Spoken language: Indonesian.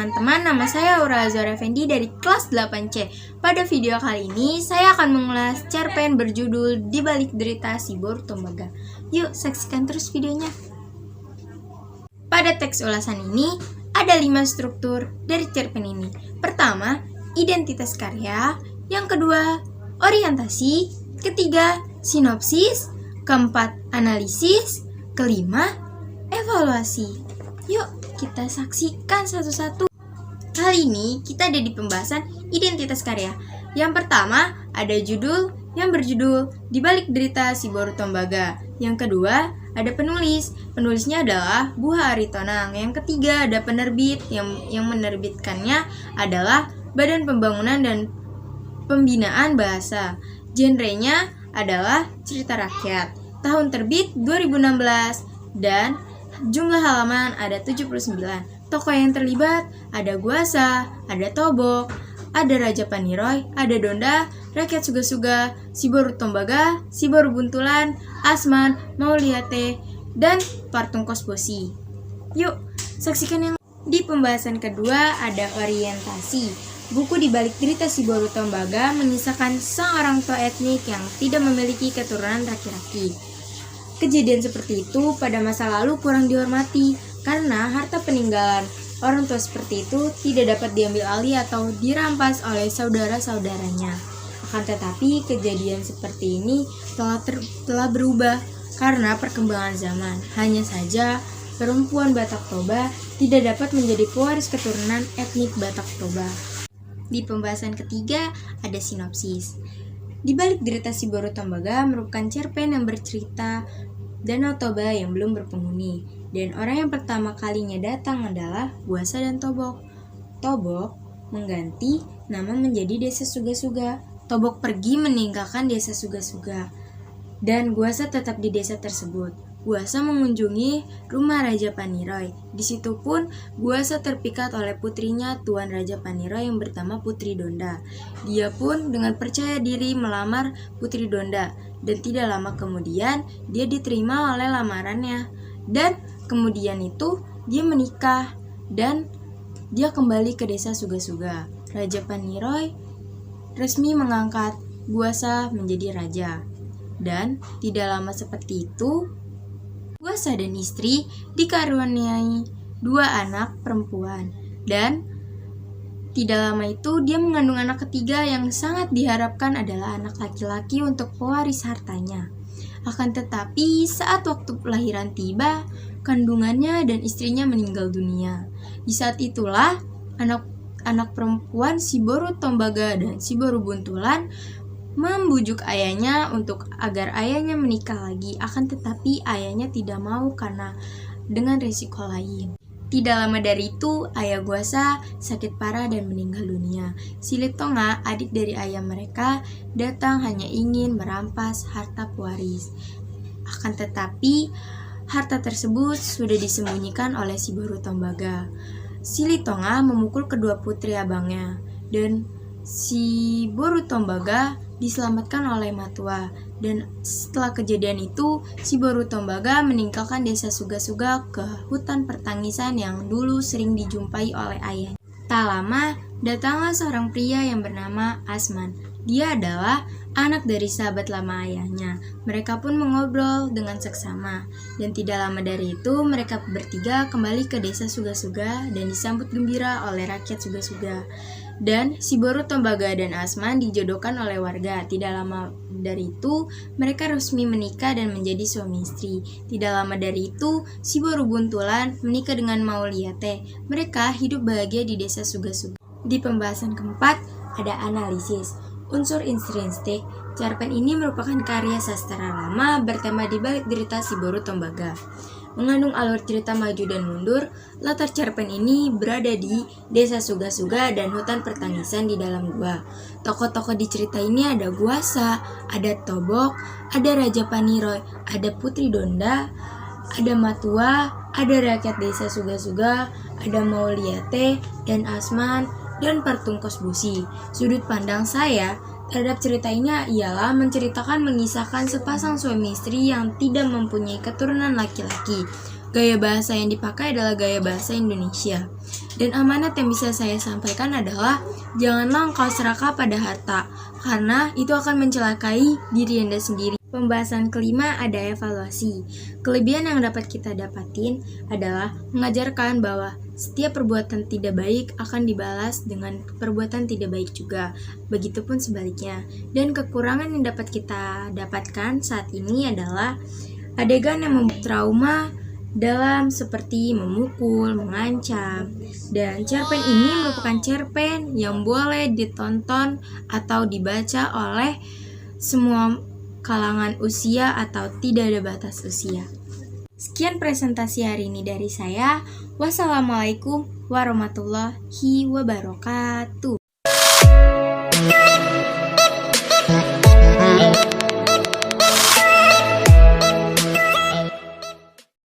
teman-teman, nama saya Aura Azhar Effendi dari kelas 8C. Pada video kali ini, saya akan mengulas cerpen berjudul Di Balik Derita Si Boruto Tembaga. Yuk, saksikan terus videonya. Pada teks ulasan ini, ada 5 struktur dari cerpen ini. Pertama, identitas karya. Yang kedua, orientasi. Ketiga, sinopsis. Keempat, analisis. Kelima, evaluasi. Yuk, kita saksikan satu-satu. Kali ini kita ada di pembahasan identitas karya. Yang pertama, ada judul yang berjudul Di Balik Derita Si Boruto Tembaga. Yang kedua, ada penulis. Penulisnya adalah Buha Aritonang. Yang ketiga, ada penerbit. Yang menerbitkannya adalah Badan Pembangunan dan Pembinaan Bahasa. Genrenya adalah cerita rakyat. Tahun terbit 2016 dan jumlah halaman ada 79. Tokoh yang terlibat ada Guasa, ada Tobok, ada Raja Paniroy, ada Donda, Rakyat Suga-Suga, Si Boruto Tembaga, Si Boru Buntulan, Asman, Mauliate, dan Partungkos Bosi. Yuk, saksikan yang di pembahasan kedua ada orientasi. Buku Di Balik Derita Si Boruto Tembaga mengisahkan seorang tua etnik yang tidak memiliki keturunan laki-laki. Kejadian seperti itu pada masa lalu kurang dihormati karena harta peninggalan orang tua seperti itu tidak dapat diambil alih atau dirampas oleh saudara-saudaranya. Akan tetapi kejadian seperti ini telah berubah karena perkembangan zaman. Hanya saja perempuan Batak Toba tidak dapat menjadi pewaris keturunan etnik Batak Toba. Di pembahasan ketiga ada sinopsis. Di Balik Derita Si Boruto Tembaga merupakan cerpen yang bercerita Danau Toba yang belum berpenghuni, dan orang yang pertama kalinya datang adalah Guasa dan Tobok. Tobok mengganti nama menjadi Desa Suga-Suga. Tobok pergi meninggalkan Desa Suga-Suga, dan Guasa tetap di desa tersebut. Guasa mengunjungi rumah Raja Paniroy. Di situ pun Guasa terpikat oleh putrinya Tuan Raja Paniroy yang bernama Putri Donda. Dia pun dengan percaya diri melamar Putri Donda, dan tidak lama kemudian dia diterima oleh lamarannya. Dan kemudian itu dia menikah dan dia kembali ke desa Suga-Suga. Raja Paniroy resmi mengangkat Guasa menjadi raja. Dan tidak lama seperti itu, Guasa dan istri dikaruniai 2 anak perempuan, dan tidak lama itu dia mengandung anak ketiga yang sangat diharapkan adalah anak laki-laki untuk pewaris hartanya. Akan tetapi saat waktu kelahiran tiba, kandungannya dan istrinya meninggal dunia. Di saat itulah anak perempuan Si Boruto Tembaga dan Si Boru Buntulan membujuk ayahnya agar ayahnya menikah lagi. Akan tetapi ayahnya tidak mau karena dengan resiko lain. Tidak lama dari itu, ayah Guasa sakit parah dan meninggal dunia. Silitonga, adik dari ayah mereka, datang hanya ingin merampas harta pewaris. Akan tetapi, harta tersebut sudah disembunyikan oleh Si Boruto Tembaga. Silitonga memukul kedua putri abangnya, dan Si Boruto Tembaga diselamatkan oleh Matua. Dan setelah kejadian itu, Si Boruto Tembaga meninggalkan desa Suga-Suga ke hutan pertangisan yang dulu sering dijumpai oleh ayahnya. Tak lama, datanglah seorang pria yang bernama Asman. Dia adalah anak dari sahabat lama ayahnya. Mereka pun mengobrol dengan seksama. Dan tidak lama dari itu, mereka bertiga kembali ke desa Suga-Suga dan disambut gembira oleh rakyat Suga-Suga. Dan Si Boruto Tembaga dan Asman dijodohkan oleh warga. Tidak lama dari itu, mereka resmi menikah dan menjadi suami istri. Tidak lama dari itu, Si Boru Buntulan menikah dengan Mauliate. Mereka hidup bahagia di desa Suga-Suga. Di pembahasan keempat, ada analisis. Unsur intrinsik. Cerpen ini merupakan karya sastra lama bertema Di Balik Derita Si Boruto Tembaga. Mengandung alur cerita maju dan mundur, latar cerpen ini berada di desa Suga-Suga dan hutan pertangisan di dalam gua. Tokoh-tokoh di cerita ini ada Guasa, ada Tobok, ada Raja Paniroy, ada Putri Donda, ada Matua, ada rakyat desa Suga-Suga, ada Mauliate dan Asman, dan Partungkos Bosi. Sudut pandang saya terhadap cerita ini ialah mengisahkan sepasang suami istri yang tidak mempunyai keturunan laki-laki. gaya bahasa yang dipakai adalah gaya bahasa Indonesia. Dan amanat yang bisa saya sampaikan adalah janganlah engkau serakah pada harta, karena itu akan mencelakai diri Anda sendiri. Pembahasan kelima ada evaluasi. Kelebihan yang dapat kita dapatin adalah mengajarkan bahwa setiap perbuatan tidak baik akan dibalas dengan perbuatan tidak baik juga. Begitupun sebaliknya. Dan kekurangan yang dapat kita dapatkan saat ini adalah adegan yang membuat trauma dalam seperti memukul, mengancam. Dan cerpen ini merupakan cerpen yang boleh ditonton atau dibaca oleh semua kalangan usia atau tidak ada batas usia. Sekian presentasi hari ini dari saya. Wassalamualaikum warahmatullahi wabarakatuh.